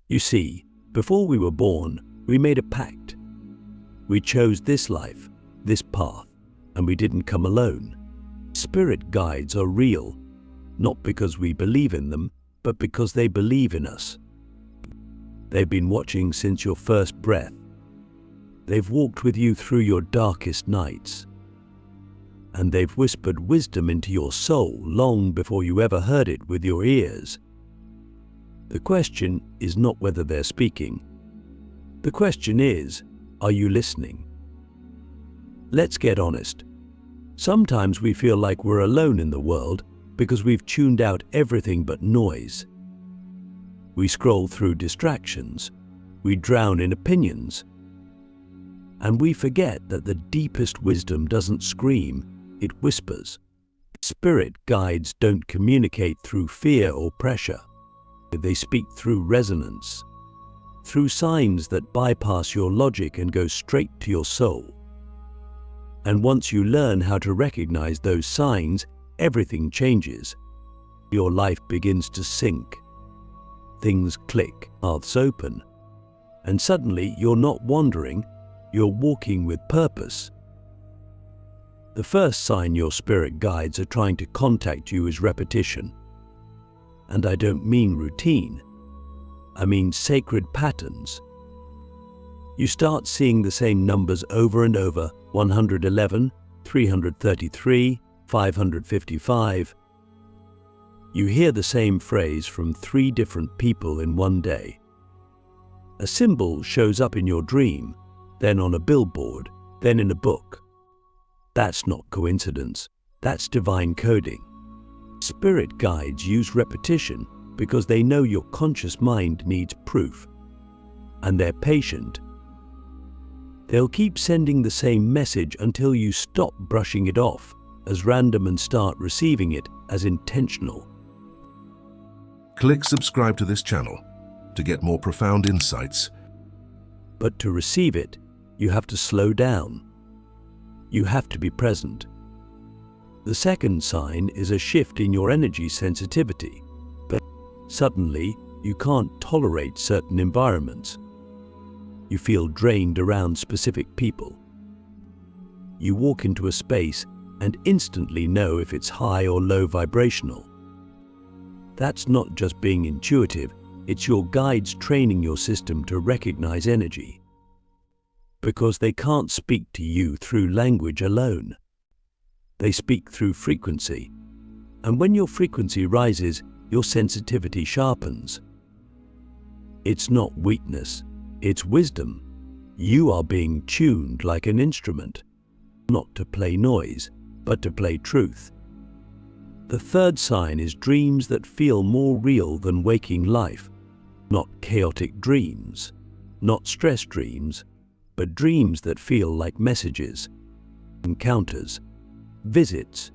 You see, before we were born, we made a pact. We chose this life, this path, and we didn't come alone. Spirit guides are real, not because we believe in them, but because they believe in us. They've been watching since your first breath. They've walked with you through your darkest nights. And they've whispered wisdom into your soul long before you ever heard it with your ears. The question is not whether they're speaking. The question is, are you listening? Let's get honest. Sometimes we feel like we're alone in the world because we've tuned out everything but noise. We scroll through distractions. We drown in opinions. And we forget that the deepest wisdom doesn't scream, it whispers. Spirit guides don't communicate through fear or pressure. They speak through resonance, through signs that bypass your logic and go straight to your soul. And once you learn how to recognize those signs, everything changes. Your life begins to sync. Things click, paths open, and suddenly you're not wandering, you're walking with purpose. The first sign your spirit guides are trying to contact you is repetition. And I don't mean routine, I mean sacred patterns. You start seeing the same numbers over and over: 111, 333, 555. You hear the same phrase from 3 different people in one day. A symbol shows up in your dream, then on a billboard, then in a book. That's not coincidence, that's divine coding. Spirit guides use repetition because they know your conscious mind needs proof. And they're patient. They'll keep sending the same message until you stop brushing it off as random and start receiving it as intentional. Click subscribe to this channel to get more profound insights. But to receive it, you have to slow down. You have to be present. The second sign is a shift in your energy sensitivity. But suddenly, you can't tolerate certain environments. You feel drained around specific people. You walk into a space and instantly know if it's high or low vibrational. That's not just being intuitive, it's your guides training your system to recognize energy. Because they can't speak to you through language alone. They speak through frequency. And when your frequency rises, your sensitivity sharpens. It's not weakness, it's wisdom. You are being tuned like an instrument, not to play noise, but to play truth. The third sign is dreams that feel more real than waking life. Not chaotic dreams, not stress dreams, but dreams that feel like messages, encounters, visits.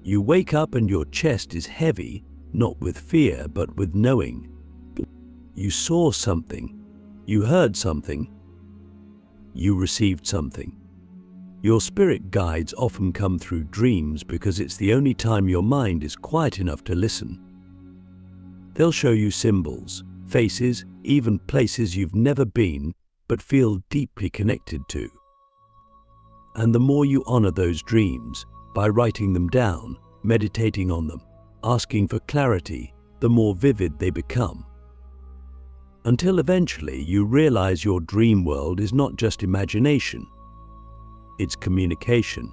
You wake up and your chest is heavy, not with fear, but with knowing. You saw something, you heard something, you received something. Your spirit guides often come through dreams because it's the only time your mind is quiet enough to listen. They'll show you symbols, faces, even places you've never been, but feel deeply connected to. And the more you honor those dreams, by writing them down, meditating on them, asking for clarity, the more vivid they become. Until eventually you realize your dream world is not just imagination, it's communication.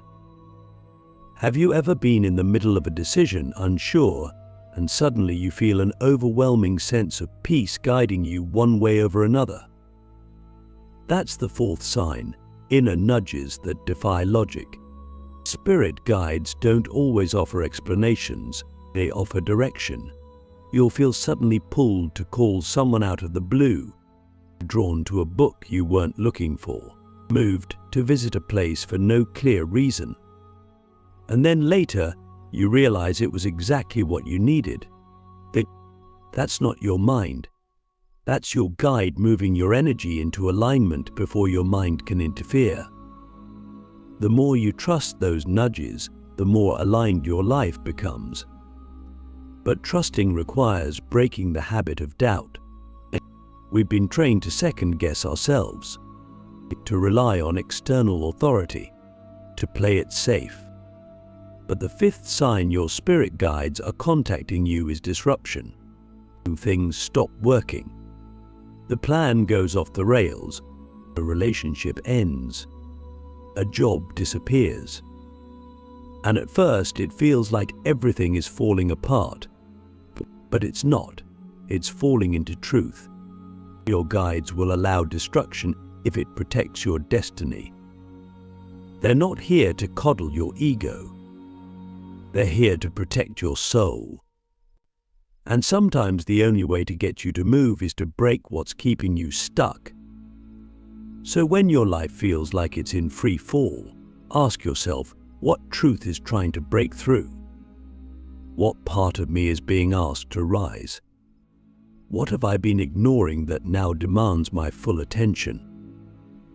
Have you ever been in the middle of a decision, unsure, and suddenly you feel an overwhelming sense of peace guiding you one way over another? That's the fourth sign, inner nudges that defy logic. Spirit guides don't always offer explanations, they offer direction. You'll feel suddenly pulled to call someone out of the blue, drawn to a book you weren't looking for, moved to visit a place for no clear reason. And then later, you realize it was exactly what you needed. That's not your mind. That's your guide moving your energy into alignment before your mind can interfere. The more you trust those nudges, the more aligned your life becomes. But trusting requires breaking the habit of doubt. We've been trained to second-guess ourselves, to rely on external authority, to play it safe. But the fifth sign your spirit guides are contacting you is disruption. Things stop working. The plan goes off the rails. A relationship ends. A job disappears. And at first it feels like everything is falling apart. But it's not. It's falling into truth. Your guides will allow destruction if it protects your destiny. They're not here to coddle your ego. They're here to protect your soul. And sometimes the only way to get you to move is to break what's keeping you stuck. So when your life feels like it's in free fall, ask yourself, what truth is trying to break through? What part of me is being asked to rise? What have I been ignoring that now demands my full attention?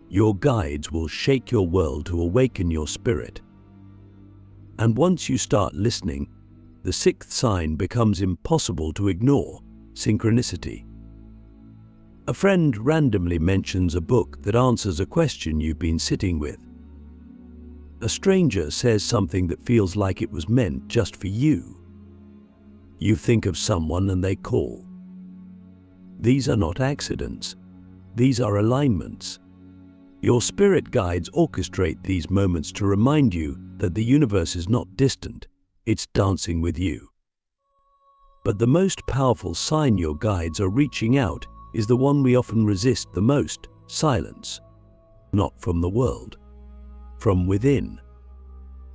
Your guides will shake your world to awaken your spirit. And once you start listening, the sixth sign becomes impossible to ignore: synchronicity. A friend randomly mentions a book that answers a question you've been sitting with. A stranger says something that feels like it was meant just for you. You think of someone and they call. These are not accidents. These are alignments. Your spirit guides orchestrate these moments to remind you that the universe is not distant. It's dancing with you. But the most powerful sign your guides are reaching out is the one we often resist the most: silence. Not from the world, from within.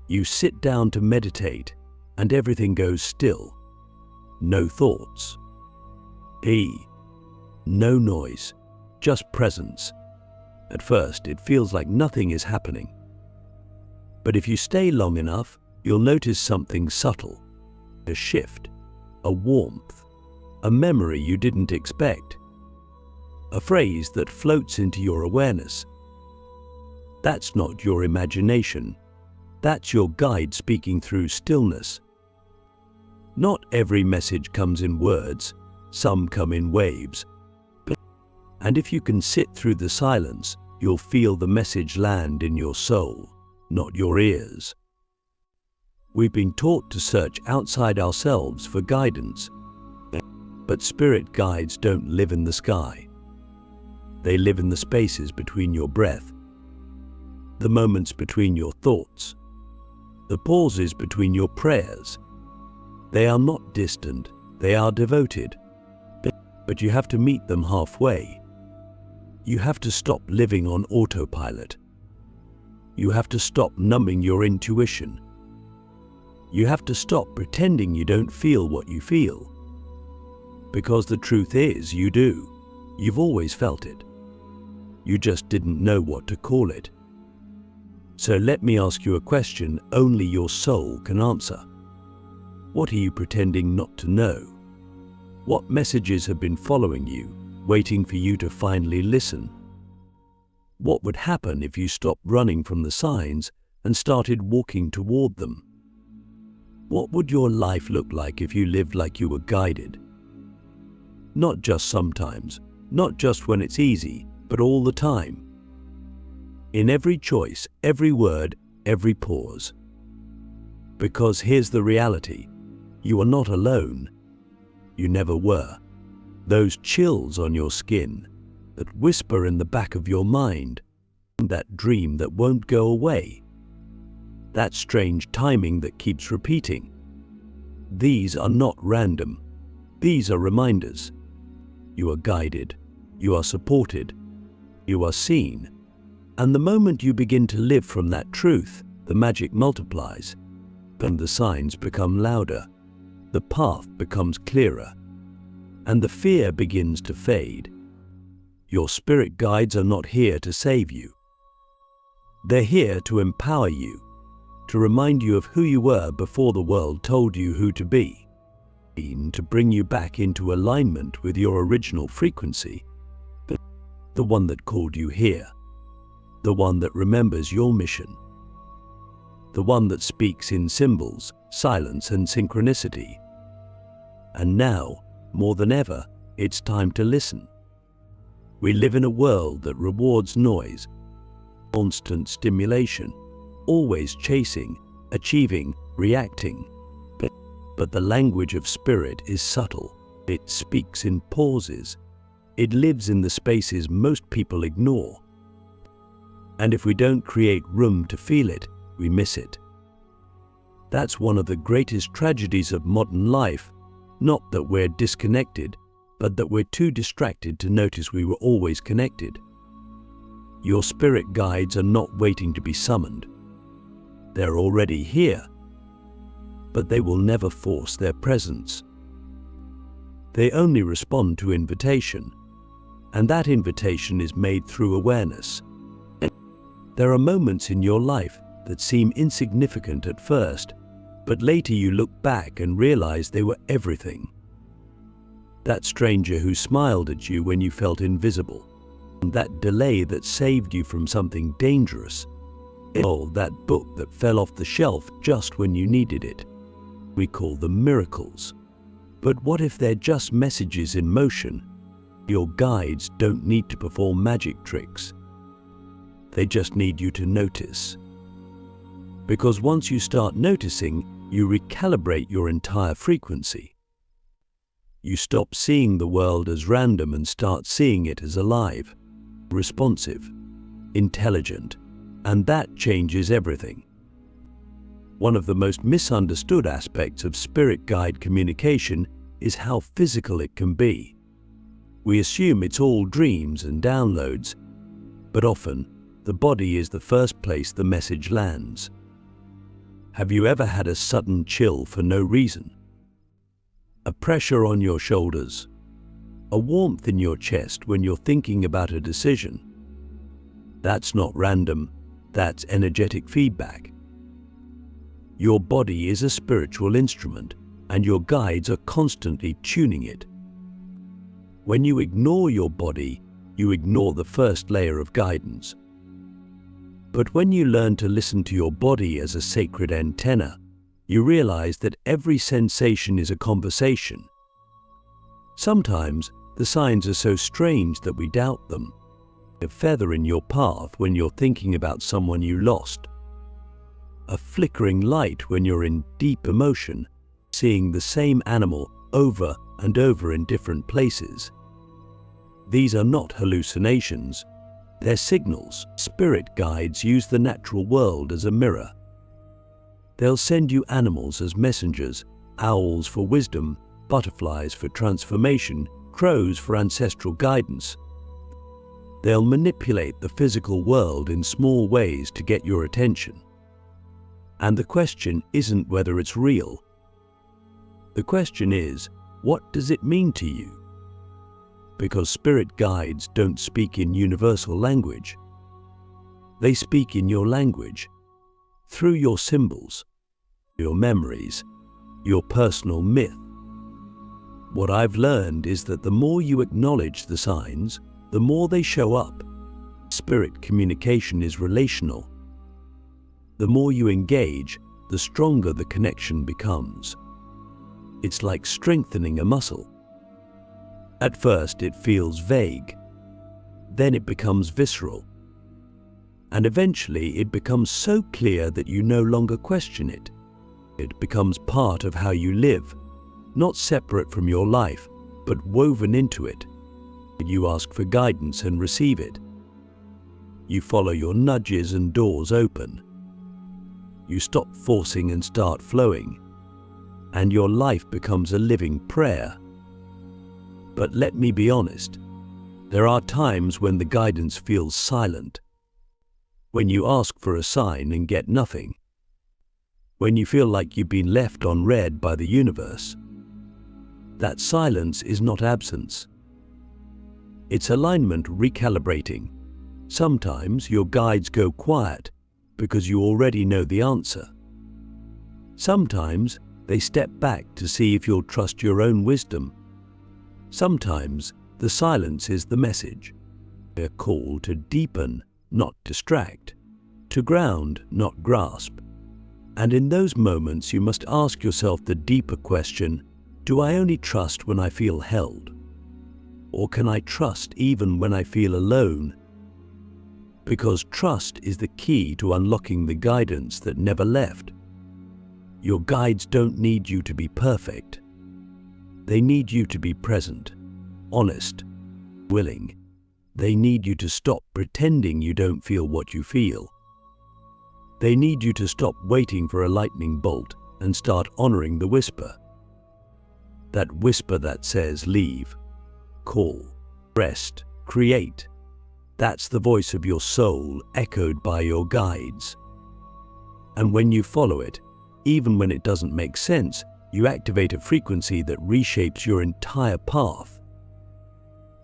You sit down to meditate and everything goes still. No thoughts. No noise, just presence. At first, it feels like nothing is happening. But if you stay long enough, you'll notice something subtle: a shift, a warmth, a memory you didn't expect, a phrase that floats into your awareness. That's not your imagination. That's your guide speaking through stillness. Not every message comes in words. Some come in waves. And if you can sit through the silence, you'll feel the message land in your soul, not your ears. We've been taught to search outside ourselves for guidance. But spirit guides don't live in the sky. They live in the spaces between your breath, the moments between your thoughts, the pauses between your prayers. They are not distant, they are devoted. But you have to meet them halfway. You have to stop living on autopilot. You have to stop numbing your intuition. You have to stop pretending you don't feel what you feel. Because the truth is, you do. You've always felt it. You just didn't know what to call it. So let me ask you a question only your soul can answer. What are you pretending not to know? What messages have been following you, waiting for you to finally listen? What would happen if you stopped running from the signs and started walking toward them? What would your life look like if you lived like you were guided? Not just sometimes, not just when it's easy, but all the time. In every choice, every word, every pause. Because here's the reality: you are not alone. You never were. Those chills on your skin, that whisper in the back of your mind, that dream that won't go away, that strange timing that keeps repeating. These are not random. These are reminders. You are guided. You are supported. You are seen. And the moment you begin to live from that truth, the magic multiplies, and the signs become louder, the path becomes clearer, and the fear begins to fade. Your spirit guides are not here to save you. They're here to empower you, to remind you of who you were before the world told you who to be, to bring you back into alignment with your original frequency, the one that called you here, the one that remembers your mission, the one that speaks in symbols, silence, and synchronicity. And now, more than ever, it's time to listen. We live in a world that rewards noise, constant stimulation, always chasing, achieving, reacting. But the language of spirit is subtle. It speaks in pauses. It lives in the spaces most people ignore. And if we don't create room to feel it, we miss it. That's one of the greatest tragedies of modern life, not that we're disconnected, but that we're too distracted to notice we were always connected. Your spirit guides are not waiting to be summoned. They're already here, but they will never force their presence. They only respond to invitation, and that invitation is made through awareness. There are moments in your life that seem insignificant at first, but later you look back and realize they were everything. That stranger who smiled at you when you felt invisible, that delay that saved you from something dangerous, or that book that fell off the shelf just when you needed it. We call them miracles. But what if they're just messages in motion? Your guides don't need to perform magic tricks. They just need you to notice. Because once you start noticing, you recalibrate your entire frequency. You stop seeing the world as random and start seeing it as alive, responsive, intelligent, and that changes everything. One of the most misunderstood aspects of spirit guide communication is how physical it can be. We assume it's all dreams and downloads, but often the body is the first place the message lands. Have you ever had a sudden chill for no reason? A pressure on your shoulders? A warmth in your chest when you're thinking about a decision? That's not random, that's energetic feedback. Your body is a spiritual instrument, and your guides are constantly tuning it. When you ignore your body, you ignore the first layer of guidance. But when you learn to listen to your body as a sacred antenna, you realize that every sensation is a conversation. Sometimes the signs are so strange that we doubt them. A feather in your path when you're thinking about someone you lost. A flickering light when you're in deep emotion, seeing the same animal over and over in different places. These are not hallucinations. They're signals. Spirit guides use the natural world as a mirror. They'll send you animals as messengers, owls for wisdom, butterflies for transformation, crows for ancestral guidance. They'll manipulate the physical world in small ways to get your attention. And the question isn't whether it's real. The question is, what does it mean to you? Because spirit guides don't speak in universal language. They speak in your language, through your symbols, your memories, your personal myth. What I've learned is that the more you acknowledge the signs, the more they show up. Spirit communication is relational. The more you engage, the stronger the connection becomes. It's like strengthening a muscle. At first it feels vague, then it becomes visceral, and eventually it becomes so clear that you no longer question it. It becomes part of how you live, not separate from your life, but woven into it. You ask for guidance and receive it. You follow your nudges and doors open. You stop forcing and start flowing, and your life becomes a living prayer. But let me be honest, there are times when the guidance feels silent, when you ask for a sign and get nothing, when you feel like you've been left on red by the universe. That silence is not absence. It's alignment recalibrating. Sometimes your guides go quiet because you already know the answer. Sometimes they step back to see if you'll trust your own wisdom. Sometimes the silence is the message. They're called to deepen, not distract, to ground, not grasp. And in those moments you must ask yourself the deeper question, do I only trust when I feel held? Or can I trust even when I feel alone? Because trust is the key to unlocking the guidance that never left. Your guides don't need you to be perfect. They need you to be present, honest, willing. They need you to stop pretending you don't feel what you feel. They need you to stop waiting for a lightning bolt and start honoring the whisper. That whisper that says leave, call, rest, create. That's the voice of your soul echoed by your guides. And when you follow it, even when it doesn't make sense, you activate a frequency that reshapes your entire path.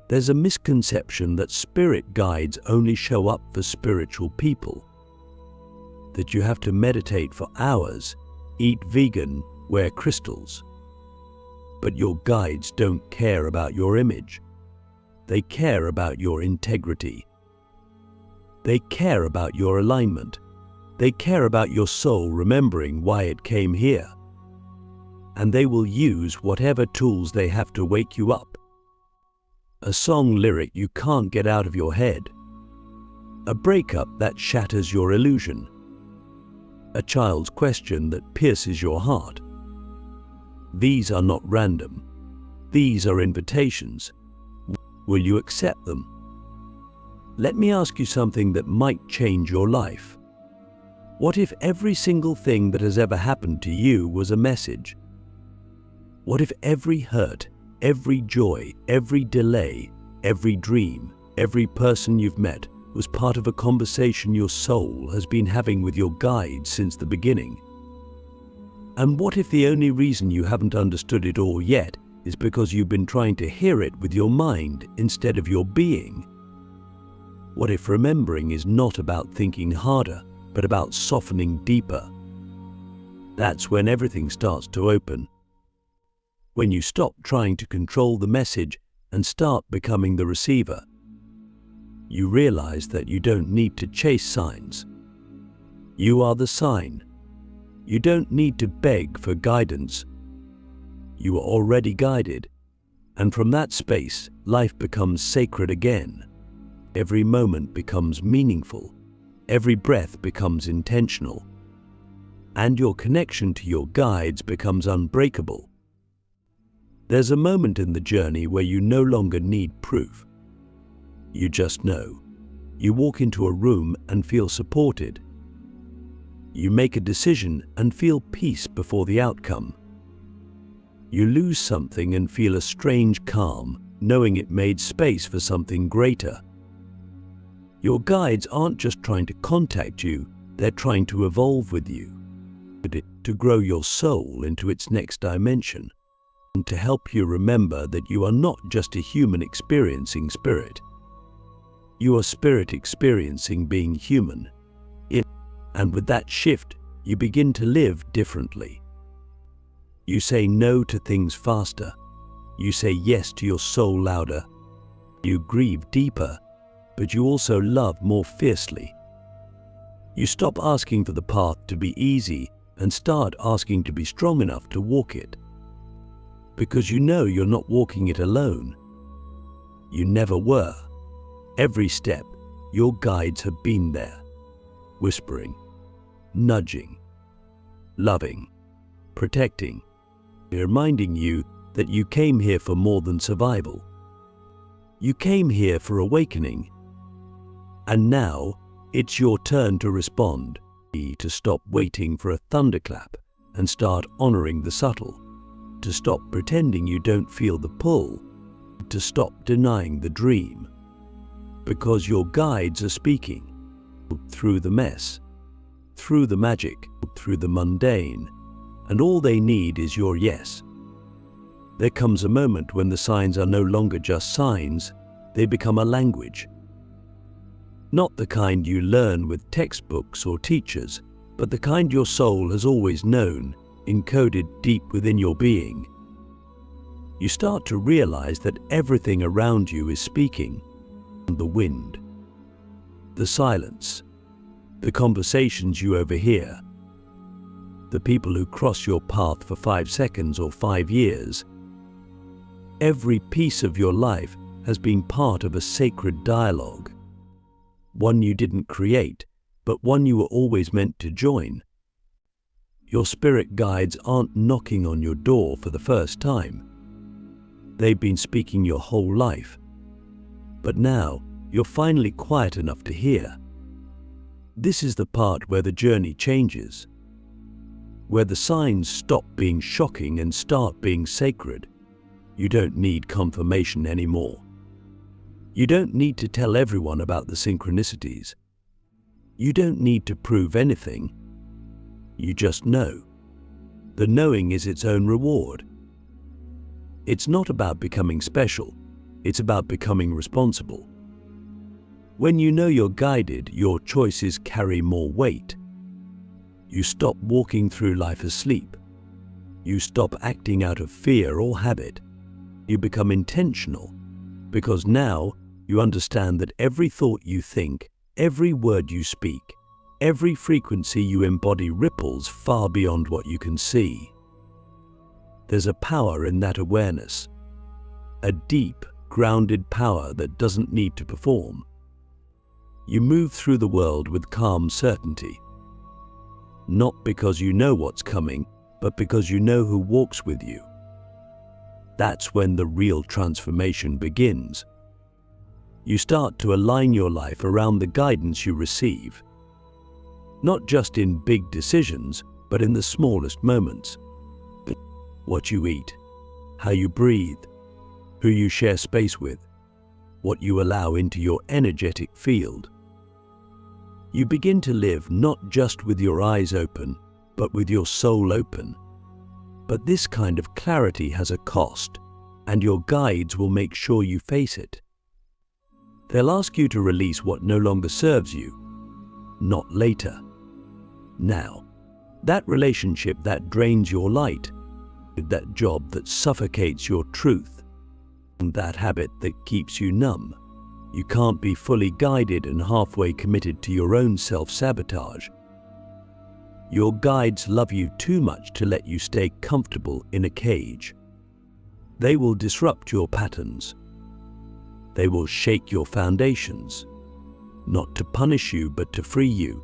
There's a misconception that spirit guides only show up for spiritual people. That you have to meditate for hours, eat vegan, wear crystals. But your guides don't care about your image. They care about your integrity. They care about your alignment. They care about your soul remembering why it came here. And they will use whatever tools they have to wake you up. A song lyric you can't get out of your head. A breakup that shatters your illusion. A child's question that pierces your heart. These are not random. These are invitations. Will you accept them? Let me ask you something that might change your life. What if every single thing that has ever happened to you was a message? What if every hurt, every joy, every delay, every dream, every person you've met was part of a conversation your soul has been having with your guide since the beginning? And what if the only reason you haven't understood it all yet is because you've been trying to hear it with your mind instead of your being? What if remembering is not about thinking harder, but about softening deeper? That's when everything starts to open. When you stop trying to control the message and start becoming the receiver. You realize that you don't need to chase signs. You are the sign. You don't need to beg for guidance. You are already guided, and from that space, life becomes sacred again. Every moment becomes meaningful. Every breath becomes intentional. And your connection to your guides becomes unbreakable. There's a moment in the journey where you no longer need proof. You just know. You walk into a room and feel supported. You make a decision and feel peace before the outcome. You lose something and feel a strange calm, knowing it made space for something greater. Your guides aren't just trying to contact you, they're trying to evolve with you, to grow your soul into its next dimension, and to help you remember that you are not just a human experiencing spirit. You are spirit experiencing being human. And with that shift, you begin to live differently. You say no to things faster. You say yes to your soul louder. You grieve deeper, but you also love more fiercely. You stop asking for the path to be easy and start asking to be strong enough to walk it. Because you know you're not walking it alone. You never were. Every step, your guides have been there, whispering, nudging, loving, protecting, reminding you that you came here for more than survival. You came here for awakening. And now, it's your turn to respond, to stop waiting for a thunderclap and start honoring the subtle, to stop pretending you don't feel the pull, to stop denying the dream. Because your guides are speaking through the mess, through the magic, through the mundane, and all they need is your yes. There comes a moment when the signs are no longer just signs, they become a language. Not the kind you learn with textbooks or teachers, but the kind your soul has always known, encoded deep within your being. You start to realize that everything around you is speaking. The wind, the silence, the conversations you overhear, the people who cross your path for 5 seconds or 5 years. Every piece of your life has been part of a sacred dialogue. One you didn't create, but one you were always meant to join. Your spirit guides aren't knocking on your door for the first time. They've been speaking your whole life. But now, you're finally quiet enough to hear. This is the part where the journey changes, where the signs stop being shocking and start being sacred. You don't need confirmation anymore. You don't need to tell everyone about the synchronicities. You don't need to prove anything. You just know. The knowing is its own reward. It's not about becoming special. It's about becoming responsible. When you know you're guided, your choices carry more weight. You stop walking through life asleep. You stop acting out of fear or habit. You become intentional, because now you understand that every thought you think, every word you speak, every frequency you embody ripples far beyond what you can see. There's a power in that awareness, a deep, grounded power that doesn't need to perform. You move through the world with calm certainty, not because you know what's coming, but because you know who walks with you. That's when the real transformation begins. You start to align your life around the guidance you receive, not just in big decisions, but in the smallest moments. What you eat, how you breathe, who you share space with, what you allow into your energetic field. You begin to live not just with your eyes open, but with your soul open. But this kind of clarity has a cost, and your guides will make sure you face it. They'll ask you to release what no longer serves you, not later. Now, that relationship that drains your light, that job that suffocates your truth, and that habit that keeps you numb. You can't be fully guided and halfway committed to your own self-sabotage. Your guides love you too much to let you stay comfortable in a cage. They will disrupt your patterns. They will shake your foundations, not to punish you, but to free you.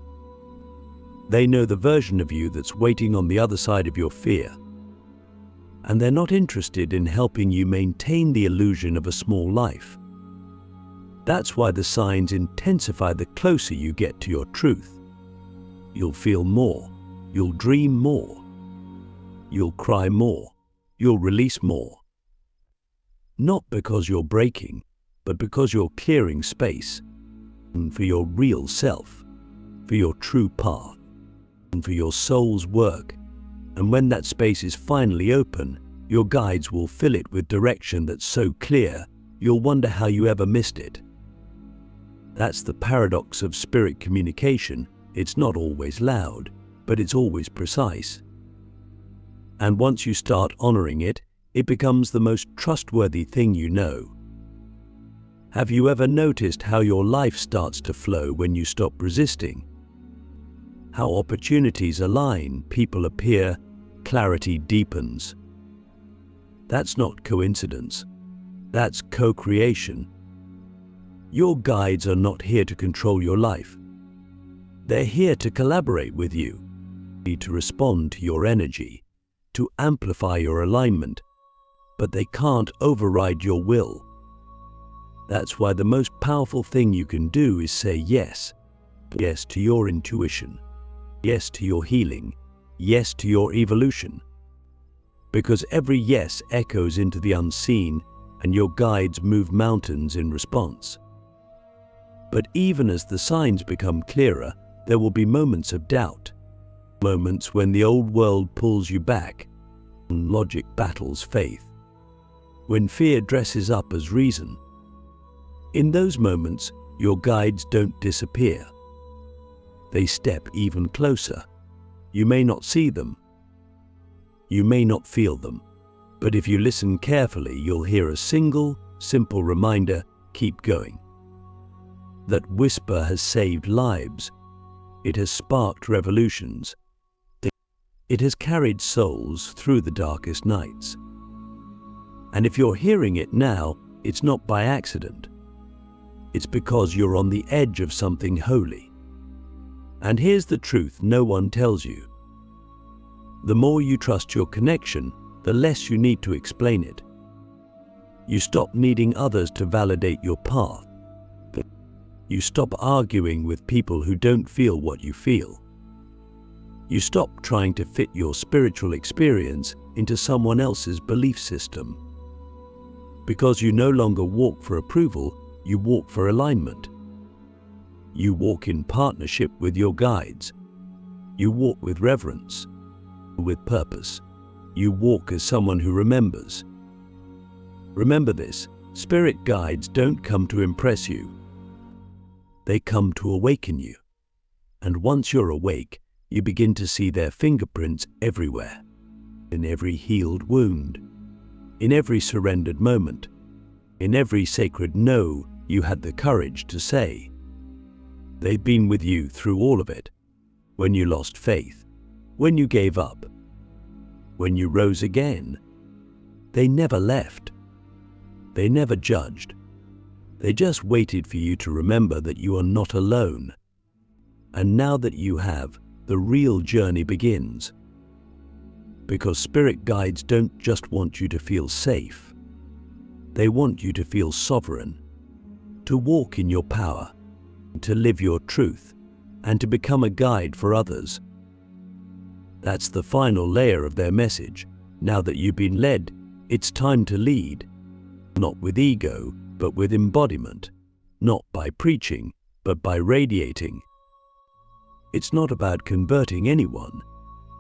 They know the version of you that's waiting on the other side of your fear. And they're not interested in helping you maintain the illusion of a small life. That's why the signs intensify the closer you get to your truth. You'll feel more. You'll dream more. You'll cry more. You'll release more. Not because you're breaking, but because you're clearing space for your real self, for your true path, and for your soul's work. And when that space is finally open, your guides will fill it with direction that's so clear, you'll wonder how you ever missed it. That's the paradox of spirit communication. It's not always loud, but it's always precise. And once you start honoring it, it becomes the most trustworthy thing you know. Have you ever noticed how your life starts to flow when you stop resisting? How opportunities align, people appear, clarity deepens. That's not coincidence. That's co-creation. Your guides are not here to control your life. They're here to collaborate with you, to respond to your energy, to amplify your alignment, but they can't override your will. That's why the most powerful thing you can do is say yes. Yes to your intuition. Yes to your healing. Yes to your evolution. Because every yes echoes into the unseen, and your guides move mountains in response. But even as the signs become clearer, there will be moments of doubt. Moments when the old world pulls you back, and logic battles faith. When fear dresses up as reason. In those moments, your guides don't disappear. They step even closer. You may not see them. You may not feel them. But if you listen carefully, you'll hear a single, simple reminder: keep going. That whisper has saved lives. It has sparked revolutions. It has carried souls through the darkest nights. And if you're hearing it now, It's not by accident. It's because you're on the edge of something holy. And here's the truth no one tells you. The more you trust your connection, the less you need to explain it. You stop needing others to validate your path. You stop arguing with people who don't feel what you feel. You stop trying to fit your spiritual experience into someone else's belief system. Because you no longer walk for approval, you walk for alignment. You walk in partnership with your guides. You walk with reverence, with purpose. You walk as someone who remembers. Remember this, spirit guides don't come to impress you. They come to awaken you. And once you're awake, you begin to see their fingerprints everywhere. In every healed wound, in every surrendered moment, in every sacred no you had the courage to say. They've been with you through all of it. When you lost faith, when you gave up, when you rose again. They never left. They never judged. They just waited for you to remember that you are not alone. And now that you have, the real journey begins. Because spirit guides don't just want you to feel safe. They want you to feel sovereign, to walk in your power, to live your truth, and to become a guide for others. That's the final layer of their message. Now that you've been led, it's time to lead. Not with ego, but with embodiment. Not by preaching, but by radiating. It's not about converting anyone.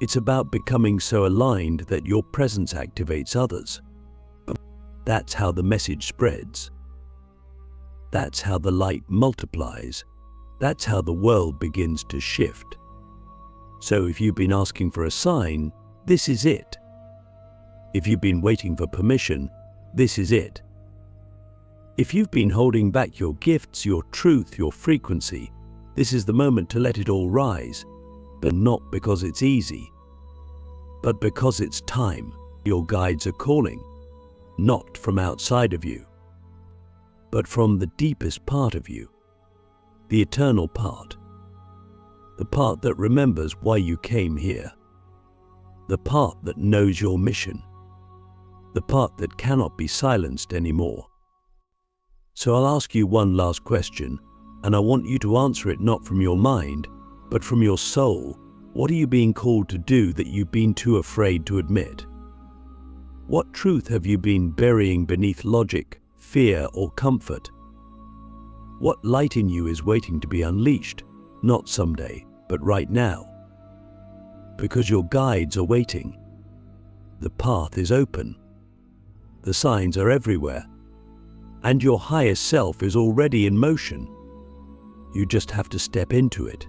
It's about becoming so aligned that your presence activates others. That's how the message spreads. That's how the light multiplies. That's how the world begins to shift. So if you've been asking for a sign, this is it. If you've been waiting for permission, this is it. If you've been holding back your gifts, your truth, your frequency, this is the moment to let it all rise. But not because it's easy, but because it's time. Your guides are calling, not from outside of you, but from the deepest part of you, the eternal part, the part that remembers why you came here, the part that knows your mission, the part that cannot be silenced anymore. So I'll ask you one last question, and I want you to answer it not from your mind, but from your soul. What are you being called to do that you've been too afraid to admit? What truth have you been burying beneath logic, fear, or comfort? What light in you is waiting to be unleashed, not someday, but right now? Because your guides are waiting. The path is open. The signs are everywhere. And your highest self is already in motion. You just have to step into it.